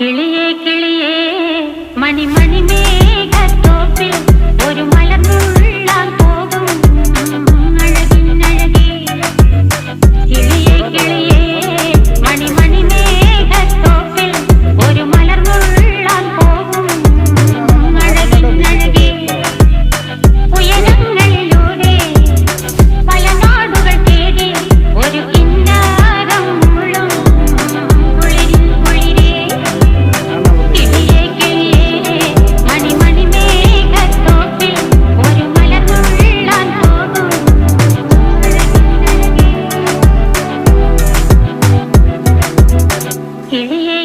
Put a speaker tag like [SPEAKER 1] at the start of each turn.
[SPEAKER 1] കിളിയേ കിളിയേ മണിമണി മേഘത്തോപ്പിൽ ഒരു മലർന്നുള്ളാൻ പോകും അഴകിനഴകി. കിളിയേ കിളിയേ മണിമണി മേഘത്തോപ്പിൽ ഒരു മലർന്നുള്ളാൻ പോകും അഴകിനഴകി. ഉയരങ്ങളിലൂടെ പല നാടുകൾ തേടി ഒരു കിന്നാരം മുഴും കുളിരിൻ കുളിരേ. കിളിയേ കിളിയേ മണിമണി മേഘത്തോപ്പിൽ ഒരു മലർന്നുള്ളാൻ പോകും അഴകിനഴകി. കിളിയേ